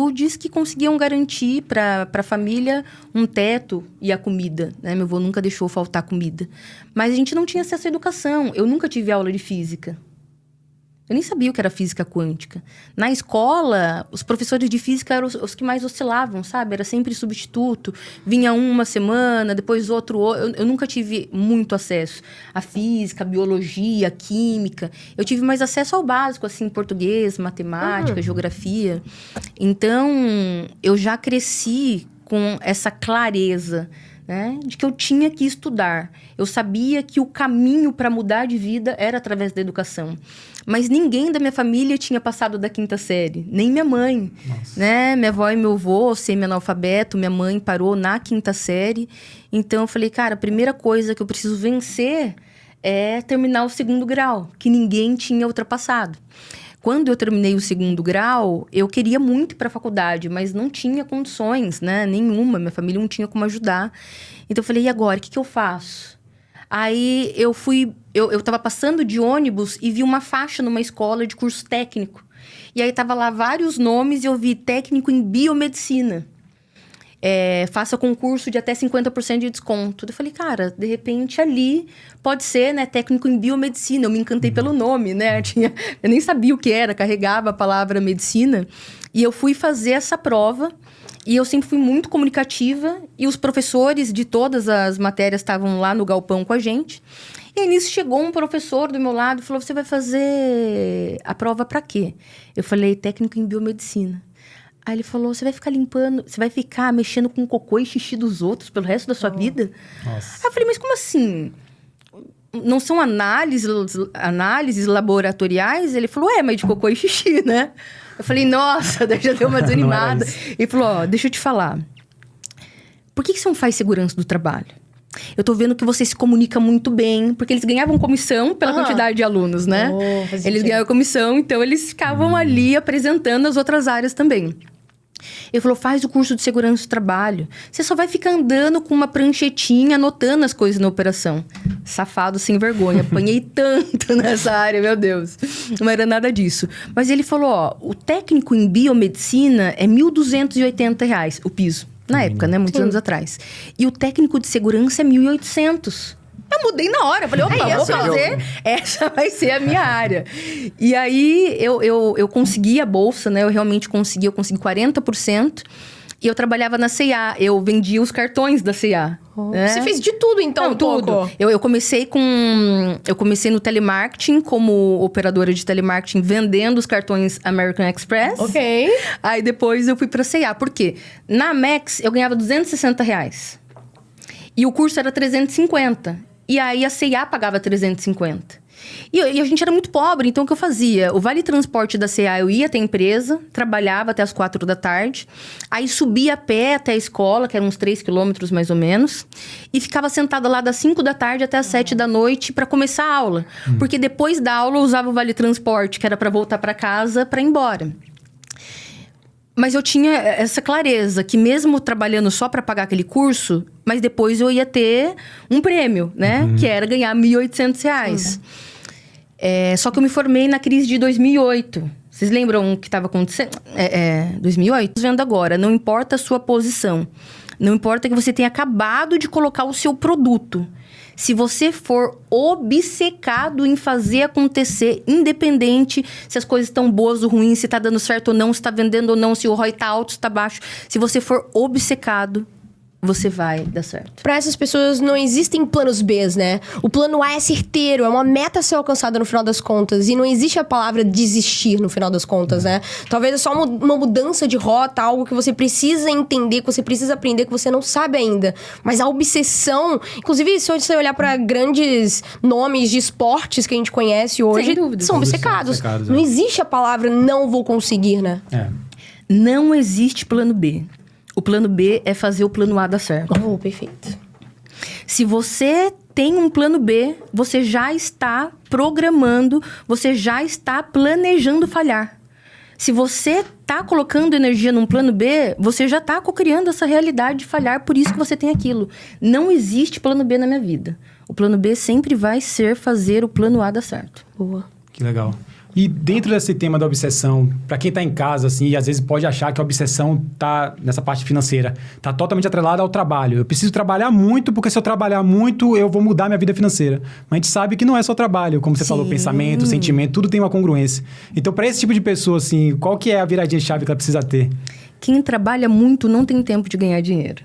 atitudes que conseguiam garantir para a família um teto e a comida, né? Meu avô nunca deixou faltar comida. Mas a gente não tinha acesso à educação. Eu nunca tive aula de física. Eu nem sabia o que era física quântica. Na escola, os professores de física eram os que mais oscilavam, sabe? Era sempre substituto. Vinha uma semana, depois outro. Eu nunca tive muito acesso à física, à biologia, à química. Eu tive mais acesso ao básico, assim, português, matemática, geografia. Então, eu já cresci com essa clareza, né, de que eu tinha que estudar. Eu sabia que o caminho para mudar de vida era através da educação. Mas ninguém da minha família tinha passado da 5ª série. Nem minha mãe. Né? Minha avó e meu avô, semi-analfabeto, minha mãe parou na 5ª série. Então, eu falei, cara, a primeira coisa que eu preciso vencer é terminar o 2º grau, que ninguém tinha ultrapassado. Quando eu terminei o 2º grau, eu queria muito ir para a faculdade, mas não tinha condições, né? Nenhuma. Minha família não tinha como ajudar. Então, eu falei, e agora? O que eu faço? Aí, eu estava passando de ônibus e vi uma faixa numa escola de curso técnico. E aí, tava lá vários nomes e eu vi técnico em biomedicina. Faça concurso de até 50% de desconto. Eu falei, cara, de repente ali pode ser, né, técnico em biomedicina. Eu me encantei pelo nome, né? Eu nem sabia o que era, carregava a palavra medicina. E eu fui fazer essa prova. E eu sempre fui muito comunicativa. E os professores de todas as matérias estavam lá no galpão com a gente. E aí, nisso, chegou um professor do meu lado e falou, você vai fazer a prova pra quê? Eu falei, técnico em biomedicina. Aí ele falou, você vai ficar limpando, você vai ficar mexendo com cocô e xixi dos outros pelo resto da sua vida? Nossa. Aí eu falei, mas como assim? Não são análises laboratoriais? Ele falou, mas de cocô e xixi, né? Eu falei, nossa, daí já deu uma desanimada. Ele falou, deixa eu te falar. Por que você não faz segurança do trabalho? Eu tô vendo que você se comunica muito bem, porque eles ganhavam comissão pela quantidade de alunos, né? Eles ganhavam comissão, então eles ficavam ali apresentando as outras áreas também. Ele falou, faz o curso de segurança do trabalho. Você só vai ficar andando com uma pranchetinha, anotando as coisas na operação. Safado, sem vergonha. Apanhei tanto nessa área, meu Deus. Não era nada disso. Mas ele falou, o técnico em biomedicina é R$ 1.280, o piso. Na época, né? Muitos anos atrás. E o técnico de segurança é 1.800. Eu mudei na hora. Falei, opa, vou fazer. Essa vai ser a minha área. E aí, eu consegui a bolsa, né? Eu realmente consegui. Eu consegui 40%. E eu trabalhava na C&A. Eu vendia os cartões da C&A. Né? Você fez de tudo, então? Não, tudo. Eu comecei no telemarketing, como operadora de telemarketing, vendendo os cartões American Express. Ok. Aí depois eu fui pra C&A. Por quê? Na Amex, eu ganhava R$260. E o curso era 350. E aí a C&A pagava 350. E a gente era muito pobre, então o que eu fazia? O vale transporte da C&A, eu ia até a empresa, trabalhava até as 4 da tarde, aí subia a pé até a escola, que eram uns 3 quilômetros mais ou menos, e ficava sentada lá das 5 da tarde até as 7 da noite para começar a aula. Porque depois da aula eu usava o vale transporte, que era para voltar para casa, para ir embora. Mas eu tinha essa clareza, que mesmo trabalhando só para pagar aquele curso, mas depois eu ia ter um prêmio, né? Que era ganhar R$1.800. Só que eu me formei na crise de 2008. Vocês lembram o que estava acontecendo? 2008? Vendo agora, não importa a sua posição. Não importa que você tenha acabado de colocar o seu produto. Se você for obcecado em fazer acontecer, independente se as coisas estão boas ou ruins, se está dando certo ou não, se está vendendo ou não, se o ROI está alto, se está baixo. Se você for obcecado, você vai dar certo. Para essas pessoas não existem planos B, né? O plano A é certeiro, é uma meta a ser alcançada no final das contas. E não existe a palavra desistir no final das contas, né? Talvez é só uma mudança de rota, algo que você precisa entender, que você precisa aprender, que você não sabe ainda. Mas a obsessão... Inclusive, se você olhar para grandes nomes de esportes que a gente conhece hoje, são obcecados. Não existe a palavra não vou conseguir, né? Não existe plano B. O plano B é fazer o plano A dar certo. Oh, perfeito. Se você tem um plano B, você já está programando, você já está planejando falhar. Se você está colocando energia num plano B, você já está co-criando essa realidade de falhar, por isso que você tem aquilo. Não existe plano B na minha vida. O plano B sempre vai ser fazer o plano A dar certo. Boa. Que legal. E dentro desse tema da obsessão, para quem está em casa, assim, e às vezes pode achar que a obsessão está nessa parte financeira, está totalmente atrelada ao trabalho. Eu preciso trabalhar muito, porque se eu trabalhar muito, eu vou mudar minha vida financeira. Mas a gente sabe que não é só trabalho, como você falou, pensamento, sentimento, tudo tem uma congruência. Então, para esse tipo de pessoa, assim, qual que é a viradinha de chave que ela precisa ter? Quem trabalha muito não tem tempo de ganhar dinheiro.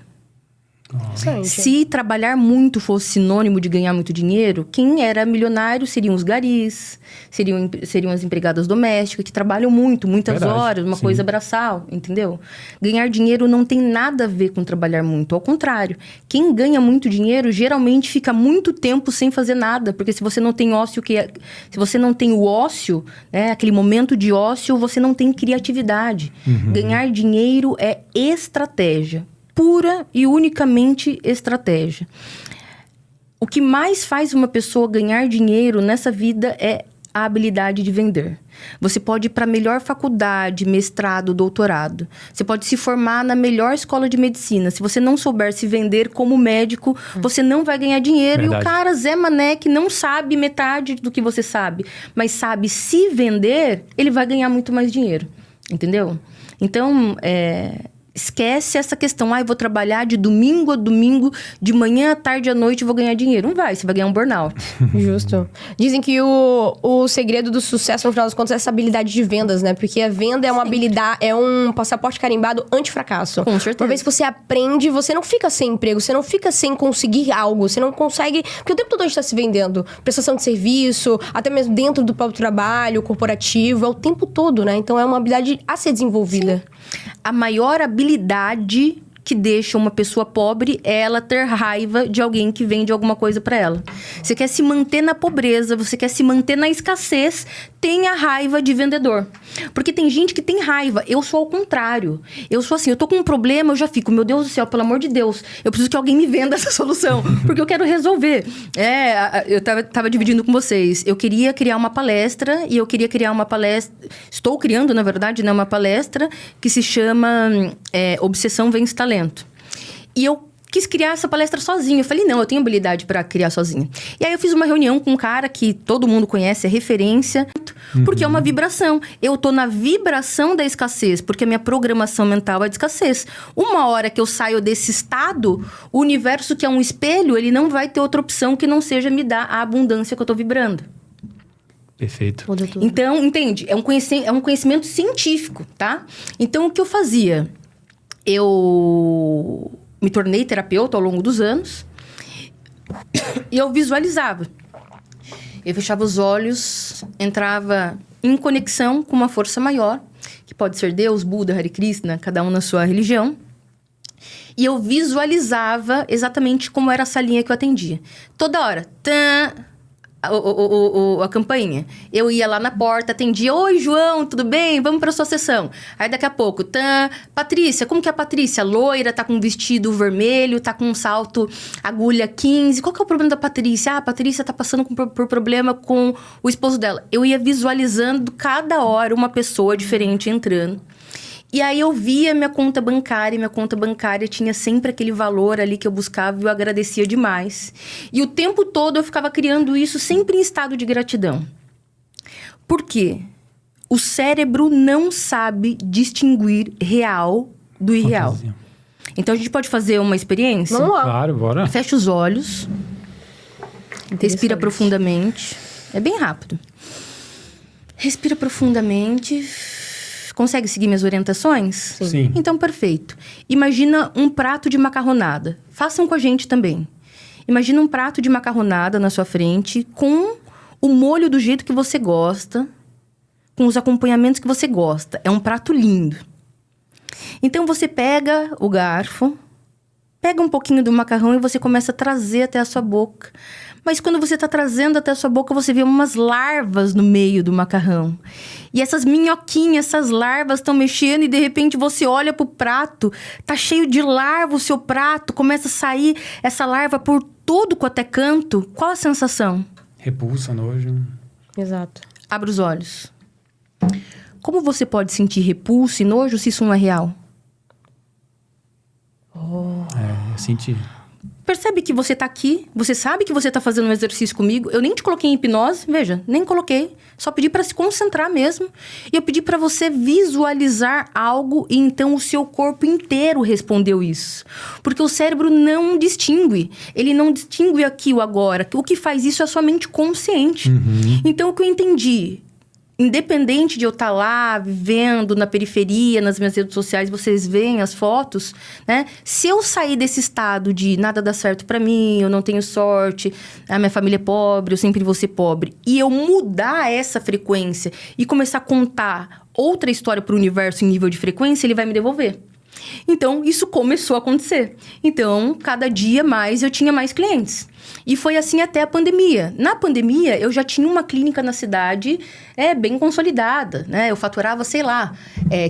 Se trabalhar muito fosse sinônimo de ganhar muito dinheiro, quem era milionário seriam os garis, seriam as empregadas domésticas, que trabalham muito, muitas horas, uma coisa braçal, entendeu? Ganhar dinheiro não tem nada a ver com trabalhar muito, ao contrário. Quem ganha muito dinheiro, geralmente fica muito tempo sem fazer nada, porque se você não tem ócio, se você não tem o ócio, né, aquele momento de ócio, você não tem criatividade. Ganhar dinheiro é estratégia. Pura e unicamente estratégia. O que mais faz uma pessoa ganhar dinheiro nessa vida é a habilidade de vender. Você pode ir para a melhor faculdade, mestrado, doutorado. Você pode se formar na melhor escola de medicina. Se você não souber se vender como médico, você não vai ganhar dinheiro. Verdade. E o cara Zé Mané, que não sabe metade do que você sabe, mas sabe se vender, ele vai ganhar muito mais dinheiro. Entendeu? Então, esquece essa questão. Eu vou trabalhar de domingo a domingo, de manhã à tarde à noite, vou ganhar dinheiro. Não vai, você vai ganhar um burnout. Justo. Dizem que o segredo do sucesso, no final das contas, é essa habilidade de vendas, né? Porque a venda é uma habilidade, é um passaporte carimbado anti-fracasso. Com certeza. Uma vez que você aprende, você não fica sem emprego, você não fica sem conseguir algo, você não consegue... Porque o tempo todo a gente tá se vendendo. Prestação de serviço, até mesmo dentro do próprio trabalho, corporativo, é o tempo todo, né? Então, é uma habilidade a ser desenvolvida. Sim. A maior habilidade que deixa uma pessoa pobre é ela ter raiva de alguém que vende alguma coisa para ela. Você quer se manter na pobreza, você quer se manter na escassez, tenha raiva de vendedor. Porque tem gente que tem raiva. Eu sou ao contrário. Eu sou assim, eu tô com um problema, eu já fico, meu Deus do céu, pelo amor de Deus, eu preciso que alguém me venda essa solução, porque eu quero resolver. Eu tava dividindo com vocês. Eu queria criar uma palestra, e eu queria criar uma palestra... Estou criando, na verdade, né, uma palestra que se chama Obsessão Vence Talento. E eu quis criar essa palestra sozinha. Eu falei, não, eu tenho habilidade para criar sozinha. E aí eu fiz uma reunião com um cara que todo mundo conhece, é referência, porque é uma vibração. Eu tô na vibração da escassez, porque a minha programação mental é de escassez. Uma hora que eu saio desse estado, o universo, que é um espelho, ele não vai ter outra opção que não seja me dar a abundância que eu tô vibrando. Perfeito. Então, entende? É um conhecimento científico, tá? Então, o que eu fazia? Eu me tornei terapeuta ao longo dos anos e eu visualizava. Eu fechava os olhos, entrava em conexão com uma força maior, que pode ser Deus, Buda, Hare Krishna, cada um na sua religião. E eu visualizava exatamente como era a salinha que eu atendia. Toda hora, a campainha. Eu ia lá na porta, atendia. Oi, João, tudo bem? Vamos pra sua sessão. Aí daqui a pouco, Patrícia, como que é a Patrícia? Loira, tá com um vestido vermelho, tá com um salto agulha 15. Qual que é o problema da Patrícia? A Patrícia tá passando por problema com o esposo dela. Eu ia visualizando cada hora uma pessoa diferente entrando. E aí eu via minha conta bancária, e minha conta bancária tinha sempre aquele valor ali que eu buscava e eu agradecia demais. E o tempo todo eu ficava criando isso sempre em estado de gratidão. Por quê? O cérebro não sabe distinguir real do irreal. Fantasia. Então a gente pode fazer uma experiência? Vamos lá. Claro, bora. Fecha os olhos. Respira profundamente. É bem rápido. Respira profundamente. Consegue seguir minhas orientações? Sim. Então, perfeito. Imagina um prato de macarronada. Façam com a gente também. Imagina um prato de macarronada na sua frente, com o molho do jeito que você gosta, com os acompanhamentos que você gosta. É um prato lindo. Então, você pega o garfo, pega um pouquinho do macarrão e você começa a trazer até a sua boca. Mas quando você está trazendo até a sua boca, você vê umas larvas no meio do macarrão. E essas minhoquinhas, essas larvas estão mexendo e de repente você olha pro prato, tá cheio de larva o seu prato, começa a sair essa larva por tudo quanto é canto. Qual a sensação? Repulsa, nojo. Exato. Abra os olhos. Como você pode sentir repulso e nojo se isso não é real? Eu senti. percebe que você tá aqui, você sabe que você tá fazendo um exercício comigo. Eu nem te coloquei em hipnose, veja, nem coloquei. Só pedi para se concentrar mesmo. E eu pedi para você visualizar algo e então o seu corpo inteiro respondeu isso. Porque o cérebro não distingue. Ele não distingue aqui o agora. O que faz isso é a sua mente consciente. Então, o que eu entendi... Independente de eu estar lá, vivendo na periferia, nas minhas redes sociais, vocês veem as fotos, né? Se eu sair desse estado de nada dá certo pra mim, eu não tenho sorte, a minha família é pobre, eu sempre vou ser pobre, e eu mudar essa frequência e começar a contar outra história pro universo em nível de frequência, ele vai me devolver. Então, isso começou a acontecer. Então, cada dia mais eu tinha mais clientes. E foi assim até a pandemia. Na pandemia, eu já tinha uma clínica na cidade bem consolidada, né? Eu faturava, sei lá,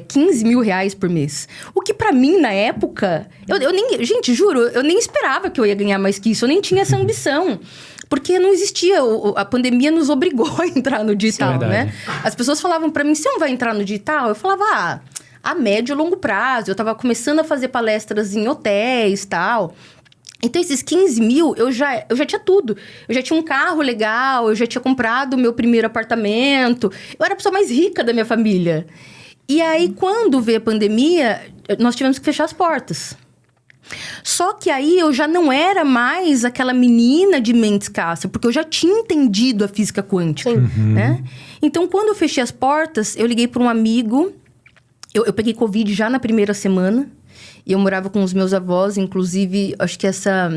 15 mil reais por mês. O que pra mim, na época... Eu nem, gente, juro, eu nem esperava que eu ia ganhar mais que isso. Eu nem tinha essa ambição. Porque não existia... A pandemia nos obrigou a entrar no digital, né? As pessoas falavam pra mim, você não vai entrar no digital? Eu falava, a médio e longo prazo. Eu tava começando a fazer palestras em hotéis e tal... Então, esses 15 mil, eu já tinha tudo. Eu já tinha um carro legal, eu já tinha comprado o meu primeiro apartamento. Eu era a pessoa mais rica da minha família. E aí, quando veio a pandemia, nós tivemos que fechar as portas. Só que aí, eu já não era mais aquela menina de mente escassa, porque eu já tinha entendido a física quântica, né? Então, quando eu fechei as portas, eu liguei para um amigo. Eu peguei Covid já na primeira semana. E eu morava com os meus avós, inclusive, acho que essa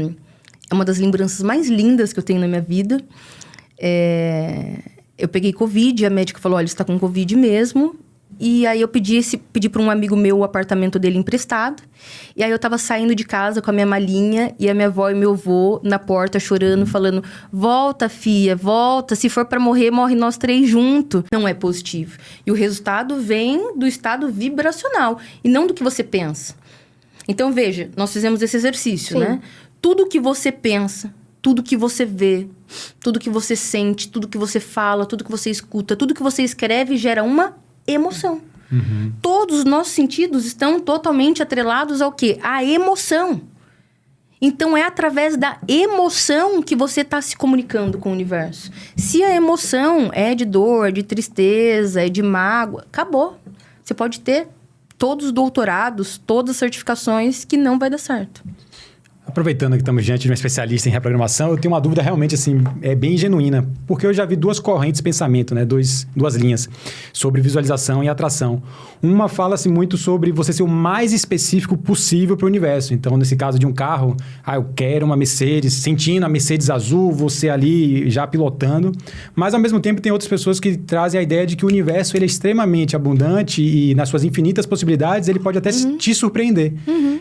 é uma das lembranças mais lindas que eu tenho na minha vida. Eu peguei Covid, a médica falou, olha, você está com Covid mesmo. E aí eu pedi para um amigo meu o apartamento dele emprestado. E aí eu tava saindo de casa com a minha malinha e a minha avó e meu avô na porta chorando, falando, volta, filha, volta, se for para morrer, morre nós três juntos. Não é positivo. E o resultado vem do estado vibracional e não do que você pensa. Então, veja, nós fizemos esse exercício, né? Tudo que você pensa, tudo que você vê, tudo que você sente, tudo que você fala, tudo que você escuta, tudo que você escreve gera uma emoção. Todos os nossos sentidos estão totalmente atrelados ao quê? À emoção. Então, é através da emoção que você está se comunicando com o universo. Se a emoção é de dor, é de tristeza, é de mágoa, acabou. Você pode ter todos os doutorados, todas as certificações, que não vai dar certo. Aproveitando que estamos diante de uma especialista em reprogramação, eu tenho uma dúvida realmente assim, bem genuína, porque eu já vi duas correntes de pensamento, né? Duas linhas sobre visualização e atração. Uma fala-se muito sobre você ser o mais específico possível para o universo. Então, nesse caso de um carro, eu quero uma Mercedes, sentindo a Mercedes azul, você ali já pilotando. Mas, ao mesmo tempo, tem outras pessoas que trazem a ideia de que o universo ele é extremamente abundante e, nas suas infinitas possibilidades, ele pode até te surpreender.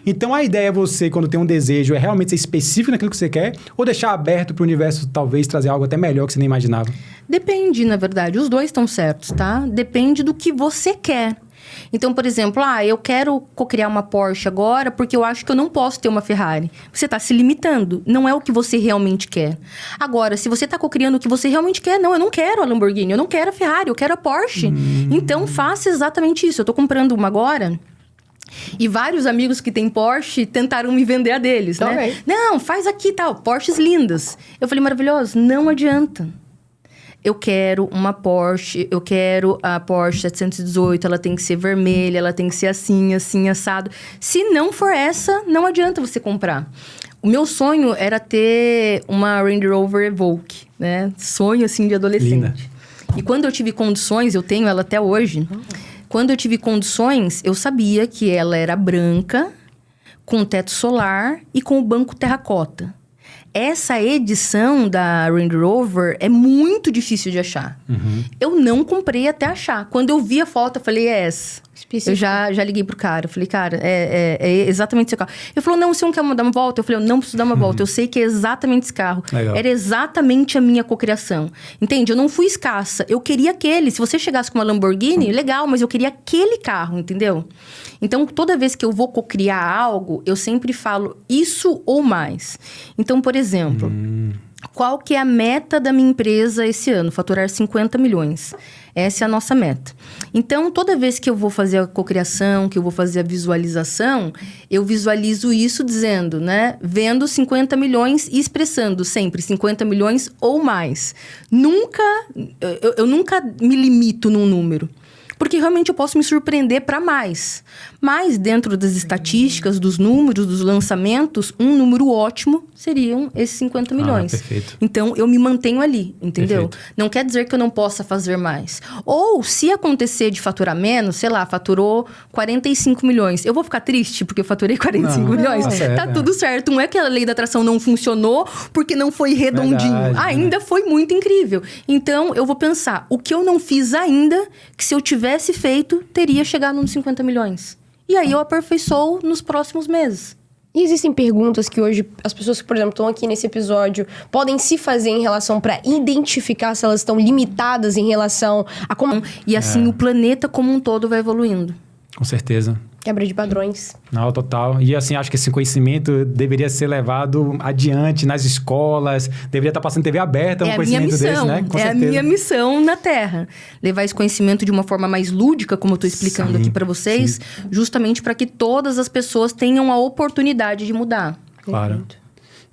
Então, a ideia é você, quando tem um desejo, é realmente ser específico naquilo que você quer ou deixar aberto para o universo talvez trazer algo até melhor que você nem imaginava? Depende, na verdade. Os dois estão certos, tá? Depende do que você quer. Então, por exemplo, eu quero cocriar uma Porsche agora porque eu acho que eu não posso ter uma Ferrari. Você está se limitando. Não é o que você realmente quer. Agora, se você está cocriando o que você realmente quer, não, eu não quero a Lamborghini, eu não quero a Ferrari, eu quero a Porsche. Então, faça exatamente isso. Eu estou comprando uma agora... E vários amigos que têm Porsche tentaram me vender a deles, né? Não, faz aqui, tal, Porsches lindas. Eu falei, maravilhoso, não adianta. Eu quero uma Porsche, eu quero a Porsche 718, ela tem que ser vermelha, ela tem que ser assim, assim, assado. Se não for essa, não adianta você comprar. O meu sonho era ter uma Range Rover Evoque, né? Sonho, assim, de adolescente. Linda. E quando eu tive condições, eu tenho ela até hoje... Quando eu tive condições, eu sabia que ela era branca, com teto solar e com o banco terracota. Essa edição da Range Rover é muito difícil de achar. Eu não comprei até achar. Quando eu vi a foto, eu falei, é essa. Eu já liguei pro cara. Eu falei, cara, é exatamente esse carro. Ele falou, não, você não quer dar uma volta? Eu falei, eu não preciso dar uma volta. Eu sei que é exatamente esse carro. Legal. Era exatamente a minha cocriação. Entende? Eu não fui escassa. Eu queria aquele. Se você chegasse com uma Lamborghini, legal, mas eu queria aquele carro, entendeu? Então, toda vez que eu vou cocriar algo, eu sempre falo isso ou mais. Então, por exemplo... Qual que é a meta da minha empresa esse ano? Faturar 50 milhões. Essa é a nossa meta. Então, toda vez que eu vou fazer a cocriação, que eu vou fazer a visualização, eu visualizo isso dizendo, né? Vendo 50 milhões e expressando sempre 50 milhões ou mais. Eu nunca me limito num número. Porque realmente eu posso me surpreender para mais. Mas dentro das estatísticas, dos números, dos lançamentos, um número ótimo seriam esses 50 milhões. Perfeito. Então, eu me mantenho ali, entendeu? Perfeito. Não quer dizer que eu não possa fazer mais. Ou, se acontecer de faturar menos, sei lá, faturou 45 milhões. Eu vou ficar triste porque eu faturei 45 milhões? Tá certo, tá tudo certo. Não é que a lei da atração não funcionou porque não foi redondinho. Verdade, Ainda foi muito incrível. Então, eu vou pensar, o que eu não fiz ainda, que se eu tivesse feito, teria chegado nos 50 milhões. E aí eu aperfeiçoo nos próximos meses. E existem perguntas que hoje as pessoas que, por exemplo, estão aqui nesse episódio podem se fazer em relação para identificar se elas estão limitadas em relação a como... E assim o planeta como um todo vai evoluindo. Com certeza. Quebra de padrões. Não, total. E assim, acho que esse conhecimento deveria ser levado adiante nas escolas, deveria estar passando TV aberta um conhecimento desse, né? Com certeza. A minha missão na Terra. Levar esse conhecimento de uma forma mais lúdica, como eu estou explicando aqui para vocês, justamente para que todas as pessoas tenham a oportunidade de mudar. Claro. Perfeito.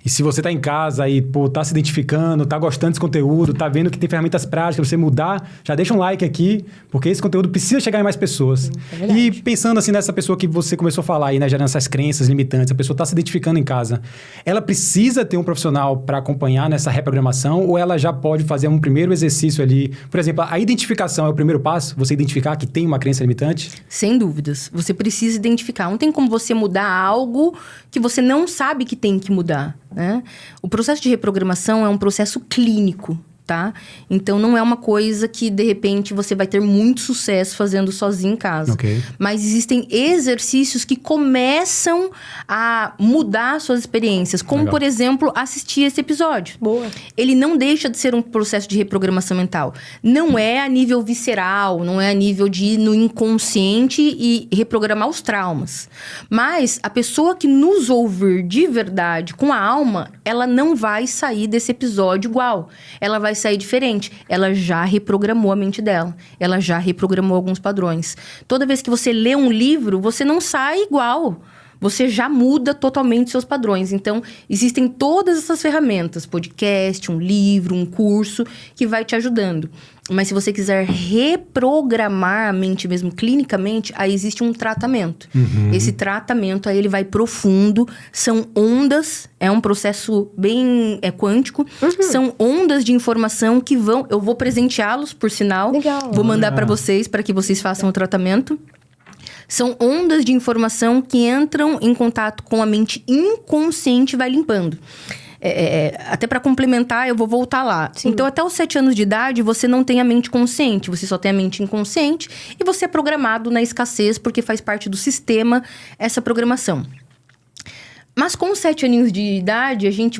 E se você tá em casa e, pô, tá se identificando, tá gostando desse conteúdo, tá vendo que tem ferramentas práticas pra você mudar, já deixa um like aqui, porque esse conteúdo precisa chegar em mais pessoas. E pensando assim nessa pessoa que você começou a falar aí, né, gerando essas crenças limitantes, a pessoa tá se identificando em casa, ela precisa ter um profissional para acompanhar nessa reprogramação ou ela já pode fazer um primeiro exercício ali? Por exemplo, a identificação é o primeiro passo? Você identificar que tem uma crença limitante? Sem dúvidas. Você precisa identificar. Não tem como você mudar algo que você não sabe que tem que mudar, né? O processo de reprogramação é um processo clínico, tá? Então, não é uma coisa que, de repente, você vai ter muito sucesso fazendo sozinho em casa. Ok. Mas existem exercícios que começam a mudar suas experiências. Como, Legal. por exemplo, assistir esse episódio. Boa. Ele não deixa de ser um processo de reprogramação mental. Não é a nível visceral, não é a nível de ir no inconsciente e reprogramar os traumas. Mas a pessoa que nos ouvir de verdade, com a alma, ela não vai sair desse episódio igual. Ela vai sair diferente. Ela já reprogramou a mente dela. Ela já reprogramou alguns padrões. Toda vez que você lê um livro, você não sai igual. Você já muda totalmente seus padrões. Então, existem todas essas ferramentas. Podcast, um livro, um curso, que vai te ajudando. Mas se você quiser reprogramar a mente mesmo clinicamente, aí existe um tratamento. Esse tratamento, aí ele vai profundo. São ondas, é um processo bem quântico. São ondas de informação que vão... Eu vou presenteá-los, por sinal. Legal. Vou mandar para vocês, para que vocês façam o tratamento. São ondas de informação que entram em contato com a mente inconsciente e vai limpando. Até para complementar, eu vou voltar lá. Sim. Então, até os 7 anos de idade, você não tem a mente consciente. Você só tem a mente inconsciente. E você é programado na escassez, porque faz parte do sistema essa programação. Mas com 7 aninhos de idade, a gente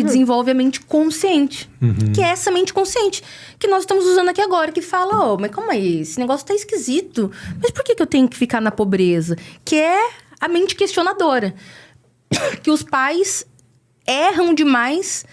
desenvolve a mente consciente. Que é essa mente consciente que nós estamos usando aqui agora. Que fala, mas calma aí, esse negócio tá esquisito. Mas por que eu tenho que ficar na pobreza? Que é a mente questionadora. Que os pais erram demais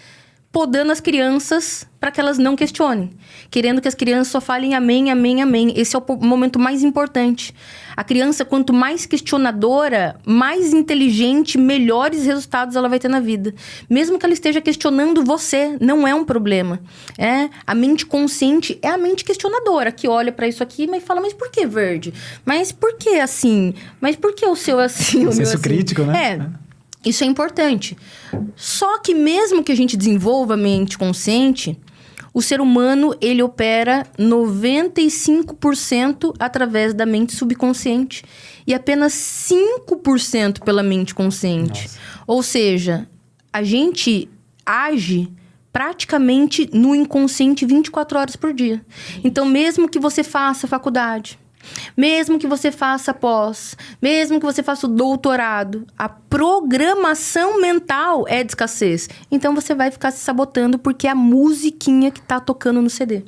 podando as crianças para que elas não questionem. Querendo que as crianças só falem amém, amém, amém. Esse é o momento mais importante. A criança, quanto mais questionadora, mais inteligente, melhores resultados ela vai ter na vida. Mesmo que ela esteja questionando você, não é um problema. A mente consciente é a mente questionadora, que olha para isso aqui e fala, mas por que verde? Mas por que assim? Mas por que o seu é assim? O meu senso assim? crítico, né? Isso é importante. Só que mesmo que a gente desenvolva a mente consciente, o ser humano, ele opera 95% através da mente subconsciente e apenas 5% pela mente consciente. Nossa. Ou seja, a gente age praticamente no inconsciente 24 horas por dia. Então, mesmo que você faça faculdade, mesmo que você faça pós, mesmo que você faça o doutorado, a programação mental é de escassez. Então, você vai ficar se sabotando porque é a musiquinha que tá tocando no CD.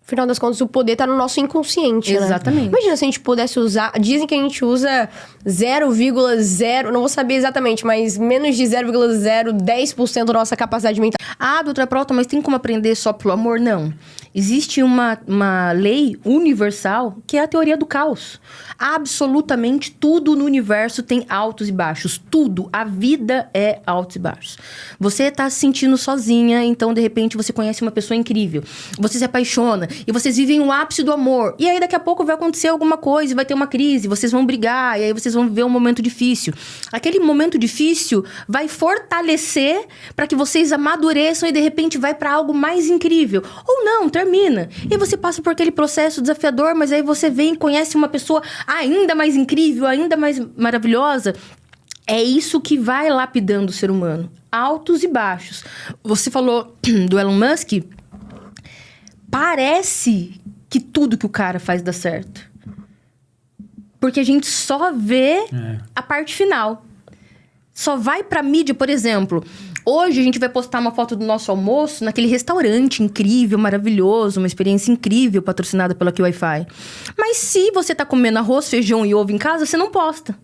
No final das contas, o poder tá no nosso inconsciente, né? Exatamente. Imagina se a gente pudesse usar... Dizem que a gente usa 0,0... Não vou saber exatamente, mas menos de 0,010% da nossa capacidade mental. Ah, doutora Proton, mas tem como aprender só pelo amor? Não. Existe uma lei universal que é a teoria do caos. Absolutamente tudo no universo tem altos e baixos. Tudo. A vida é altos e baixos. Você tá se sentindo sozinha, então de repente você conhece uma pessoa incrível. Você se apaixona e vocês vivem o ápice do amor. E aí daqui a pouco vai acontecer alguma coisa, vai ter uma crise, vocês vão brigar, e aí vocês vão viver um momento difícil. Aquele momento difícil vai fortalecer para que vocês amadureçam e de repente vai para algo mais incrível. Ou não, termina. E você passa por aquele processo desafiador, mas aí você vem e conhece uma pessoa ainda mais incrível, ainda mais maravilhosa. É isso que vai lapidando o ser humano. Altos e baixos. Você falou do Elon Musk. Parece que tudo que o cara faz dá certo. Porque a gente só vê a parte final. Só vai pra mídia, por exemplo. Hoje a gente vai postar uma foto do nosso almoço naquele restaurante incrível, maravilhoso, uma experiência incrível, patrocinada pela Wi-Fi. Mas se você tá comendo arroz, feijão e ovo em casa, você não posta.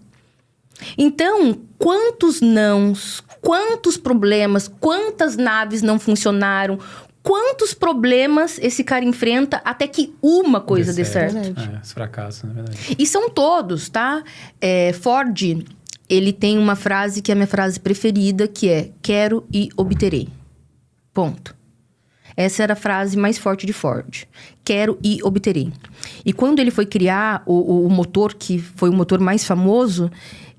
Então, quantos nãos, quantos problemas, quantas naves não funcionaram, quantos problemas esse cara enfrenta até que uma coisa dê certo. Esse fracasso, na verdade. E são todos, tá? Ford, ele tem uma frase que é a minha frase preferida, que é: quero e obterei. Ponto. Essa era a frase mais forte de Ford. Quero e obterei. E quando ele foi criar o motor, que foi o motor mais famoso,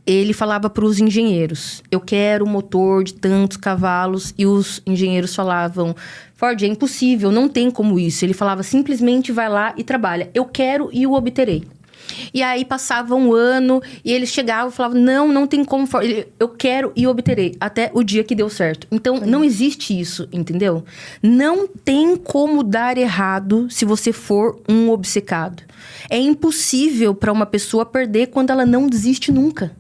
ele falava para os engenheiros: eu quero um motor de tantos cavalos. E os engenheiros falavam: Ford, é impossível, não tem como isso. Ele falava: simplesmente vai lá e trabalha. Eu quero e o obterei. E aí passava um ano e eles chegavam e falavam: não tem como, eu quero e obterei. Até o dia que deu certo. Então, não existe isso, entendeu? Não tem como dar errado se você for um obcecado. É impossível para uma pessoa perder quando ela não desiste nunca.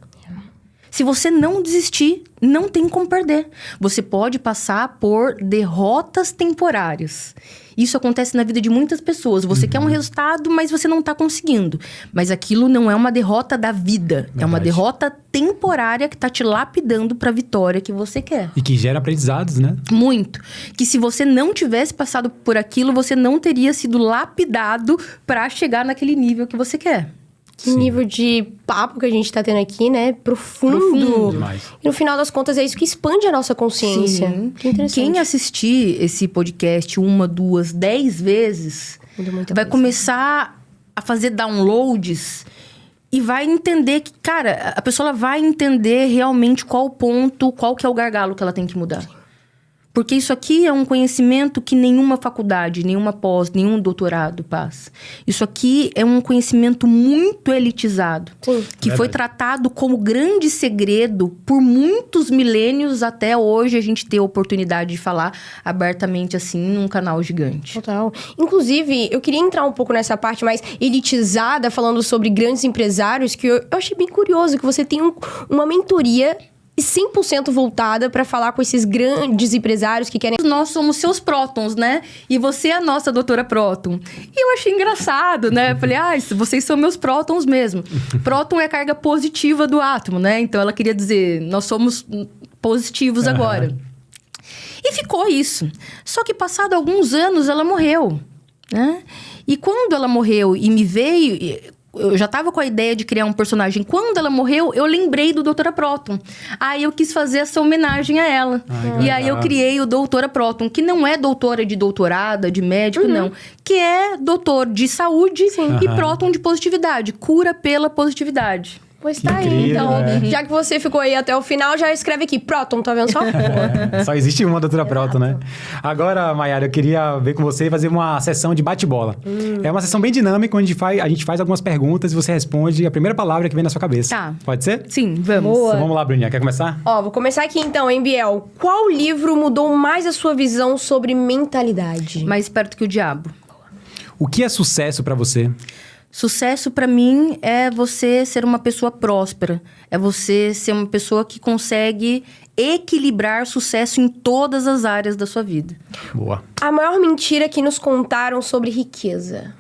Se você não desistir, não tem como perder. Você pode passar por derrotas temporárias. Isso acontece na vida de muitas pessoas. Você quer um resultado, mas você não está conseguindo. Mas aquilo não é uma derrota da vida. Verdade. É uma derrota temporária que está te lapidando para a vitória que você quer. E que gera aprendizados, né? Muito. Que se você não tivesse passado por aquilo, você não teria sido lapidado para chegar naquele nível que você quer. Que nível de papo que a gente tá tendo aqui, né? Profundo. Demais. E no final das contas é isso que expande a nossa consciência. Sim. Que interessante. Quem assistir esse podcast 1, 2, 10 vezes vai começar a fazer downloads e vai entender que, cara, a pessoa ela vai entender realmente qual o ponto, qual que é o gargalo que ela tem que mudar. Porque isso aqui é um conhecimento que nenhuma faculdade, nenhuma pós, nenhum doutorado passa. Isso aqui é um conhecimento muito elitizado. Sim. Que foi tratado como grande segredo por muitos milênios até hoje a gente ter a oportunidade de falar abertamente assim num canal gigante. Total. Inclusive, eu queria entrar um pouco nessa parte mais elitizada, falando sobre grandes empresários, que eu achei bem curioso que você tem uma mentoria 100% voltada para falar com esses grandes empresários que querem... Nós somos seus prótons, né? E você é a nossa doutora próton. E eu achei engraçado, né? Eu falei, vocês são meus prótons mesmo. Próton é a carga positiva do átomo, né? Então, ela queria dizer, nós somos positivos agora. E ficou isso. Só que, passado alguns anos, ela morreu, né? E quando ela morreu e me veio... Eu já tava com a ideia de criar um personagem. Quando ela morreu, eu lembrei do Doutora Próton. Aí eu quis fazer essa homenagem a ela. E aí eu criei o Doutora Próton, que não é doutora de doutorada, de médico, não. Que é doutor de saúde e próton de positividade. Cura pela positividade. Pois tá aí, então. Já que você ficou aí até o final, já escreve aqui. Próton, tá vendo só? Só existe uma doutora Próton, né? Agora, Mayara, eu queria ver com você e fazer uma sessão de bate-bola. É uma sessão bem dinâmica, onde a gente faz algumas perguntas e você responde a primeira palavra que vem na sua cabeça. Tá. Pode ser? Sim, vamos. Boa. Então, vamos lá, Bruninha. Quer começar? Vou começar aqui então, hein, Biel? Qual livro mudou mais a sua visão sobre mentalidade? Mais perto que o diabo. O que é sucesso pra você? Sucesso pra mim é você ser uma pessoa próspera. É você ser uma pessoa que consegue equilibrar sucesso em todas as áreas da sua vida. Boa. A maior mentira que nos contaram sobre riqueza.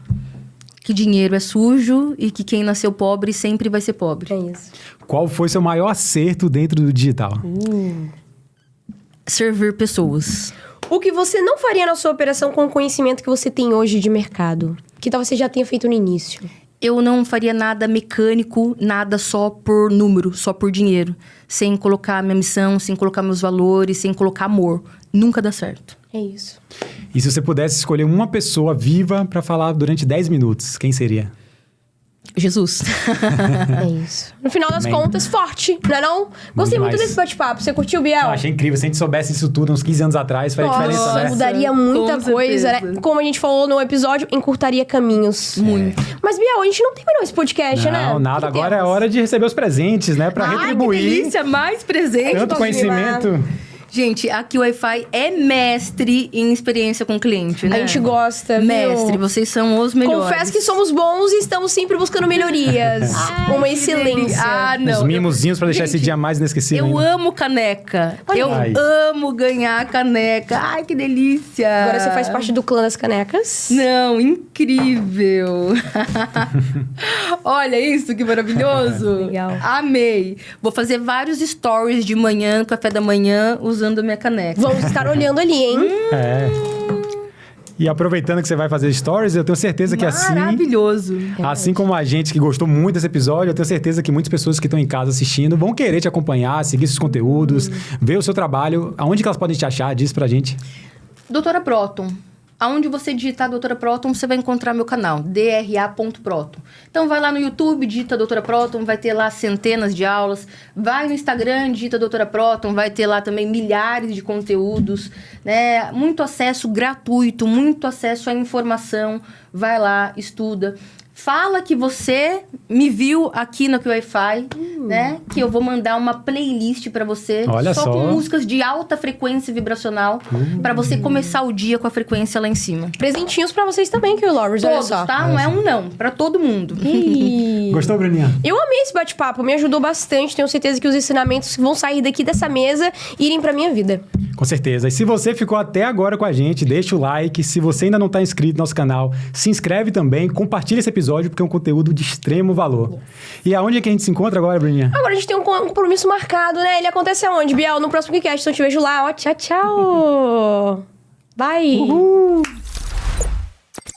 Que dinheiro é sujo e que quem nasceu pobre sempre vai ser pobre. É isso. Qual foi seu maior acerto dentro do digital? Servir pessoas. O que você não faria na sua operação com o conhecimento que você tem hoje de mercado? Que talvez você já tenha feito no início. Eu não faria nada mecânico, nada só por número, só por dinheiro. Sem colocar minha missão, sem colocar meus valores, sem colocar amor. Nunca dá certo. É isso. E se você pudesse escolher uma pessoa viva para falar durante 10 minutos, quem seria? Jesus. É isso. No final das Amém. contas, forte, não é não? Gostei muito demais. desse bate-papo. Você curtiu, Biel? Eu achei incrível. Se a gente soubesse isso tudo uns 15 anos atrás, faria diferença, Nossa, né? mudaria muita Com coisa, certeza. né? Como a gente falou no episódio, encurtaria caminhos. Muito. Mas, Biel, a gente não tem mais esse podcast, né? Não, nada. O que Agora é temos? hora de receber os presentes, né? Pra Ai, que retribuir delícia, mais presente. tanto conhecimento. Gente, aqui o Wi-Fi é mestre em experiência com o cliente, né? A gente gosta, viu? Mestre, vocês são os melhores. Confesso que somos bons e estamos sempre buscando melhorias. Uma que delícia. excelência. Ah, não. Os mimozinhos pra deixar Gente, esse dia mais inesquecível Eu ainda. amo caneca. Olha aí. Eu amo ganhar caneca. Ai, que delícia. Agora você faz parte do clã das canecas. Não, incrível. Olha isso, que maravilhoso. Legal. Amei. Vou fazer vários stories de manhã, café da manhã, usando a minha caneca. Vamos estar olhando ali, hein? É. E aproveitando que você vai fazer stories, eu tenho certeza que Maravilhoso. assim como a gente que gostou muito desse episódio, eu tenho certeza que muitas pessoas que estão em casa assistindo vão querer te acompanhar, seguir seus conteúdos, ver o seu trabalho. Aonde que elas podem te achar? Diz pra gente. Doutora Proton. Aonde você digitar Doutora Proton, você vai encontrar meu canal, dra.proton. Então vai lá no YouTube, digita Doutora Proton, vai ter lá centenas de aulas. Vai no Instagram, digita Doutora Proton, vai ter lá também milhares de conteúdos, né? Muito acesso gratuito, muito acesso à informação. Vai lá, estuda. Fala que você me viu aqui no Wi-Fi, né? Que eu vou mandar uma playlist pra você. Olha só. Com músicas de alta frequência vibracional. Pra você começar o dia com a frequência lá em cima. Presentinhos pra vocês também, que o Lovers, olha Todos, só. tá? Não é um não. Pra todo mundo. Ih. Gostou, Bruninha? Eu amei esse bate-papo, me ajudou bastante. Tenho certeza que os ensinamentos vão sair daqui dessa mesa e irem pra minha vida. Com certeza. E se você ficou até agora com a gente, deixa o like. Se você ainda não está inscrito no nosso canal, se inscreve também, compartilha esse episódio, porque é um conteúdo de extremo valor. E aonde é que a gente se encontra agora, Bruninha? Agora a gente tem um compromisso marcado, né? Ele acontece aonde, Biel? No próximo podcast. Então eu te vejo lá. Ó, tchau, tchau. Bye. Uhul!